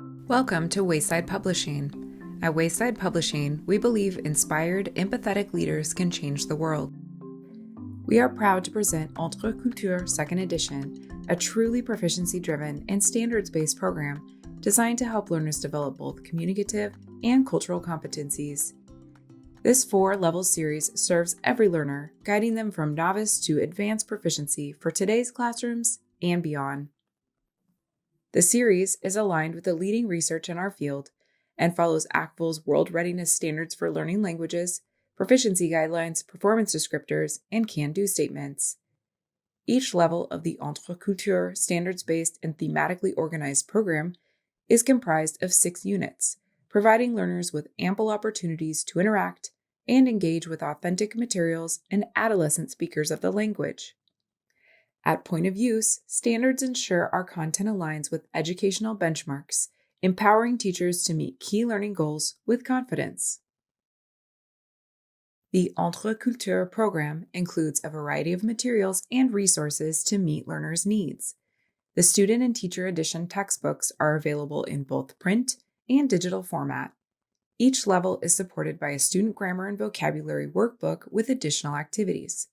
Welcome to Wayside Publishing. At Wayside Publishing, we believe inspired, empathetic leaders can change the world. We are proud to present EntreCultures 2nd Edition, a truly proficiency-driven and standards-based program designed to help learners develop both communicative and cultural competencies. This 4-level series serves every learner, guiding them from novice to advanced proficiency for today's classrooms and beyond. The series is aligned with the leading research in our field and follows ACTFL's World Readiness Standards for Learning Languages, proficiency guidelines, performance descriptors, and can-do statements. Each level of the EntreCultures standards-based and thematically organized program is comprised of 6 units, providing learners with ample opportunities to interact and engage with authentic materials and adolescent speakers of the language. At point of use, standards ensure our content aligns with educational benchmarks, empowering teachers to meet key learning goals with confidence. The EntreCultures program includes a variety of materials and resources to meet learners' needs. The student and teacher edition textbooks are available in both print and digital format. Each level is supported by a student grammar and vocabulary workbook with additional activities.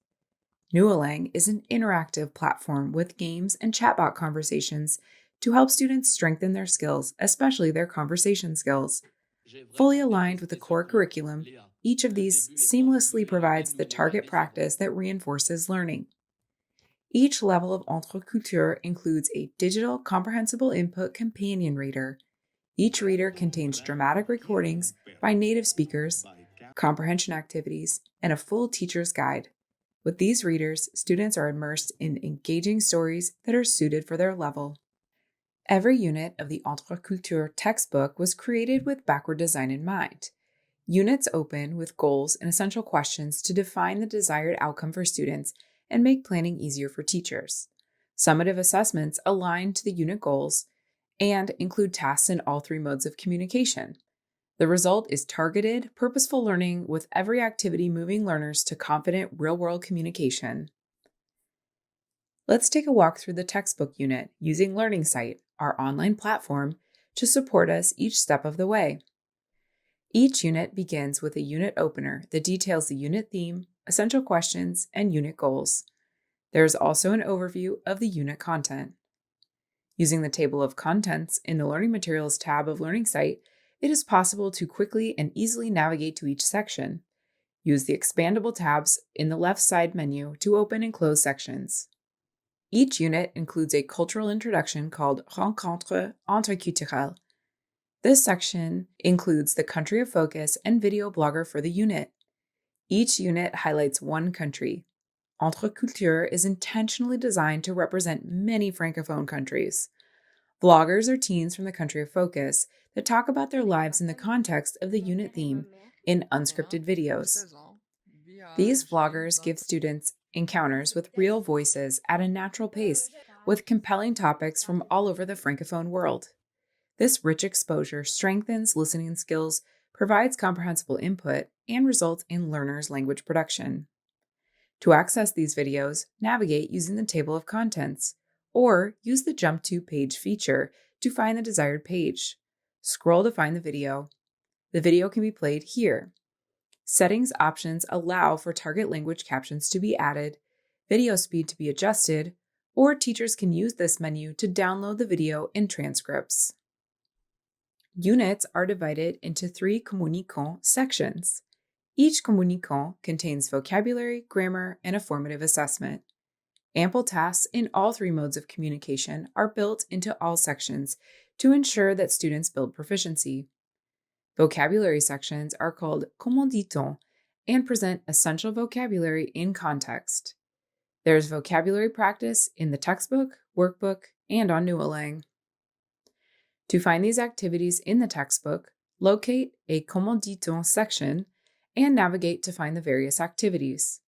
Nualang is an interactive platform with games and chatbot conversations to help students strengthen their skills, especially their conversation skills. Fully aligned with the core curriculum, each of these seamlessly provides the target practice that reinforces learning. Each level of EntreCultures includes a digital comprehensible input companion reader. Each reader contains dramatic recordings by native speakers, comprehension activities, and a full teacher's guide. With these readers, students are immersed in engaging stories that are suited for their level. Every unit of the EntreCultures textbook was created with backward design in mind. Units open with goals and essential questions to define the desired outcome for students and make planning easier for teachers. Summative assessments align to the unit goals and include tasks in all 3 modes of communication. The result is targeted, purposeful learning with every activity moving learners to confident, real-world communication. Let's take a walk through the textbook unit using Learning Site, our online platform, to support us each step of the way. Each unit begins with a unit opener that details the unit theme, essential questions, and unit goals. There is also an overview of the unit content. Using the table of contents in the Learning Materials tab of Learning Site, it is possible to quickly and easily navigate to each section. Use the expandable tabs in the left side menu to open and close sections. Each unit includes a cultural introduction called Rencontre EntreCulturelle. This section includes the country of focus and video blogger for the unit. Each unit highlights one country. EntreCultures is intentionally designed to represent many francophone countries. Vloggers are teens from the country of focus that talk about their lives in the context of the unit theme in unscripted videos. These vloggers give students encounters with real voices at a natural pace with compelling topics from all over the francophone world. This rich exposure strengthens listening skills, provides comprehensible input, and results in learners' language production. To access these videos, navigate using the table of contents, or use the Jump to Page feature to find the desired page. Scroll to find the video. The video can be played here. Settings options allow for target language captions to be added, video speed to be adjusted, or teachers can use this menu to download the video and transcripts. Units are divided into 3 communicants sections. Each communicant contains vocabulary, grammar, and a formative assessment. Ample tasks in all 3 modes of communication are built into all sections to ensure that students build proficiency. Vocabulary sections are called Comment dit-on and present essential vocabulary in context. There is vocabulary practice in the textbook, workbook, and on Nualang. To find these activities in the textbook, locate a Comment dit-on section and navigate to find the various activities.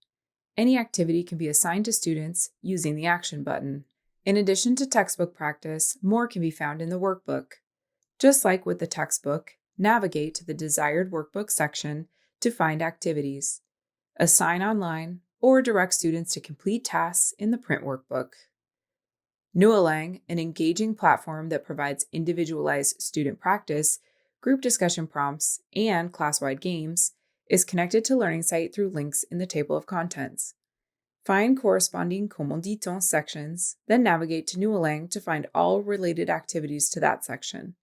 Any activity can be assigned to students using the Action button. In addition to textbook practice, more can be found in the workbook. Just like with the textbook, navigate to the desired workbook section to find activities. Assign online or direct students to complete tasks in the print workbook. Nualang, an engaging platform that provides individualized student practice, group discussion prompts, and class-wide games, is connected to Learning Site through links in the table of contents. Find corresponding Comment dit-on sections, then navigate to Nualang to find all related activities to that section.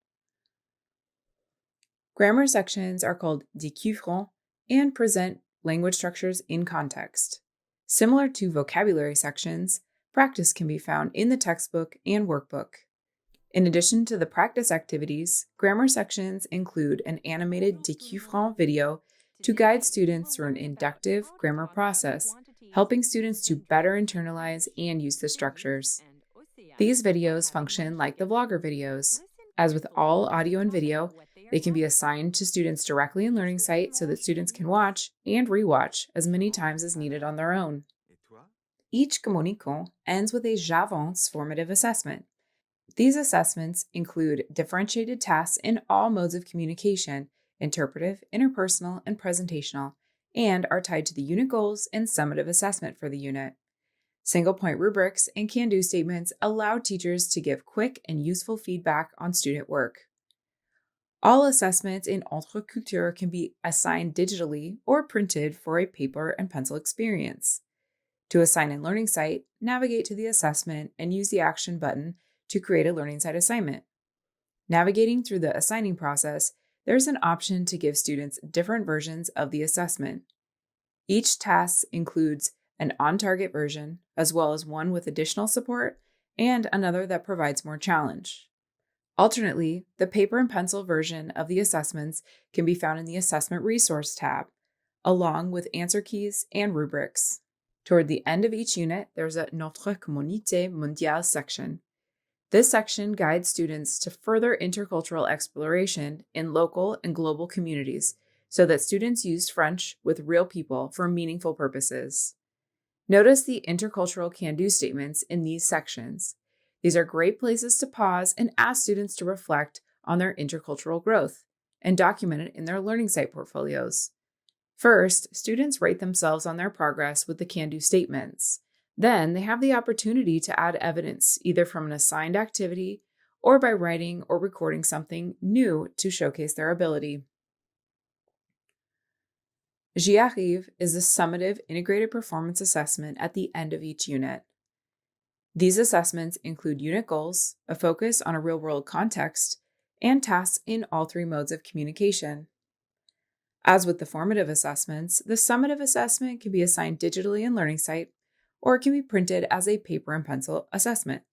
Grammar sections are called découvrants and present language structures in context. Similar to vocabulary sections, practice can be found in the textbook and workbook. In addition to the practice activities, grammar sections include an animated découvrant video to guide students through an inductive grammar process, helping students to better internalize and use the structures. These videos function like the vlogger videos. As with all audio and video, they can be assigned to students directly in Learning Site so that students can watch and rewatch as many times as needed on their own. Each communicant ends with a j'avance formative assessment. These assessments include differentiated tasks in all modes of communication, interpretive, interpersonal, and presentational, and are tied to the unit goals and summative assessment for the unit. Single-point rubrics and can-do statements allow teachers to give quick and useful feedback on student work. All assessments in EntreCultures can be assigned digitally or printed for a paper and pencil experience. To assign in Learning Site, navigate to the assessment and use the Action button to create a Learning Site assignment. Navigating through the assigning process, there's an option to give students different versions of the assessment. Each task includes an on-target version, as well as one with additional support, and another that provides more challenge. Alternately, the paper and pencil version of the assessments can be found in the Assessment Resource tab, along with answer keys and rubrics. Toward the end of each unit, there's a Notre Communauté Mondiale section. This section guides students to further intercultural exploration in local and global communities so that students use French with real people for meaningful purposes. Notice the intercultural can-do statements in these sections. These are great places to pause and ask students to reflect on their intercultural growth and document it in their Learning Site portfolios. First, students rate themselves on their progress with the can-do statements. Then they have the opportunity to add evidence either from an assigned activity or by writing or recording something new to showcase their ability. J'y arrive is a summative integrated performance assessment at the end of each unit. These assessments include unit goals, a focus on a real-world context, and tasks in all three modes of communication. As with the formative assessments, the summative assessment can be assigned digitally in Learning Site, or it can be printed as a paper and pencil assessment.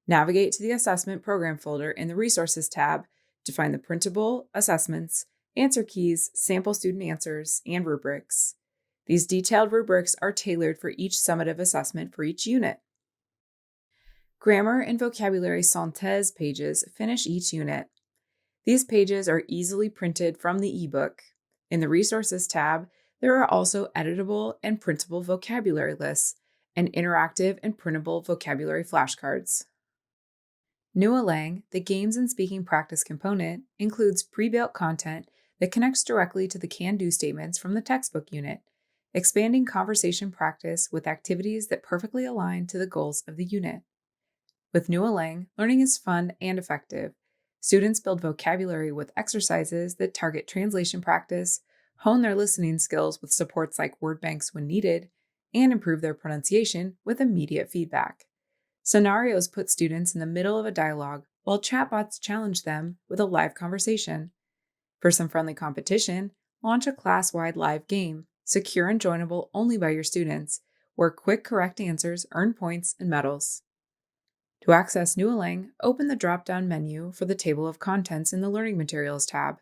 Navigate to the Assessment Program folder in the Resources tab to find the printable assessments, answer keys, sample student answers, and rubrics. These detailed rubrics are tailored for each summative assessment for each unit. Grammar and vocabulary synthèse pages finish each unit. These pages are easily printed from the ebook. In the Resources tab, there are also editable and printable vocabulary lists and interactive and printable vocabulary flashcards. Nualang, the games and speaking practice component, includes pre-built content that connects directly to the can-do statements from the textbook unit, expanding conversation practice with activities that perfectly align to the goals of the unit. With Nualang, learning is fun and effective. Students build vocabulary with exercises that target translation practice, hone their listening skills with supports like word banks when needed, and improve their pronunciation with immediate feedback. Scenarios put students in the middle of a dialogue, while chatbots challenge them with a live conversation. For some friendly competition, launch a class-wide live game, secure and joinable only by your students, where quick correct answers earn points and medals. To access Nualang, open the drop-down menu for the Table of Contents in the Learning Materials tab.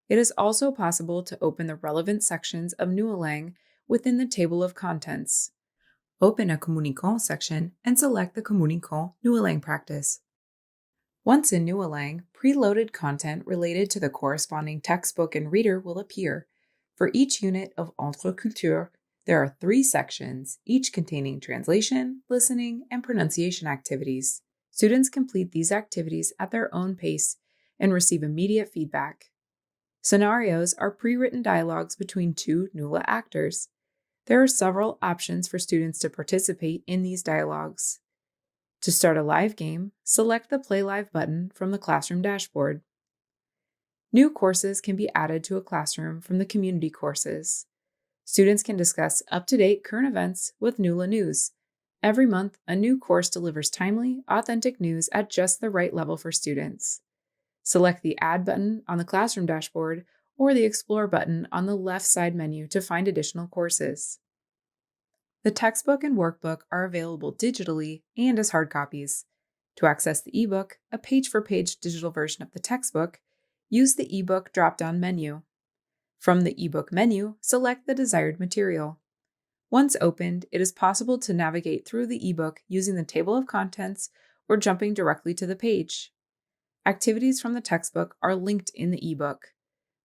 It is also possible to open the relevant sections of Nualang within the Table of Contents. Open a Communicant section and select the Communicant Nualang practice. Once in Nualang, preloaded content related to the corresponding textbook and reader will appear. For each unit of EntreCultures, there are 3 sections, each containing translation, listening, and pronunciation activities. Students complete these activities at their own pace and receive immediate feedback. Scenarios are pre-written dialogues between 2 NULA actors. There are several options for students to participate in these dialogues. To start a live game, select the Play Live button from the classroom dashboard. New courses can be added to a classroom from the community courses. Students can discuss up-to-date current events with NULA News. Every month, a new course delivers timely, authentic news at just the right level for students. Select the Add button on the classroom dashboard or the Explore button on the left side menu to find additional courses. The textbook and workbook are available digitally and as hard copies. To access the ebook, a page-for-page digital version of the textbook, use the ebook drop-down menu. From the ebook menu, select the desired material. Once opened, it is possible to navigate through the ebook using the table of contents or jumping directly to the page. Activities from the textbook are linked in the ebook.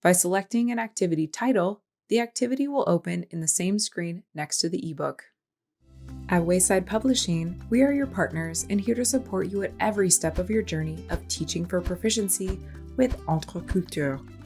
By selecting an activity title, the activity will open in the same screen next to the ebook. At Wayside Publishing, we are your partners and here to support you at every step of your journey of teaching for proficiency with EntreCultures.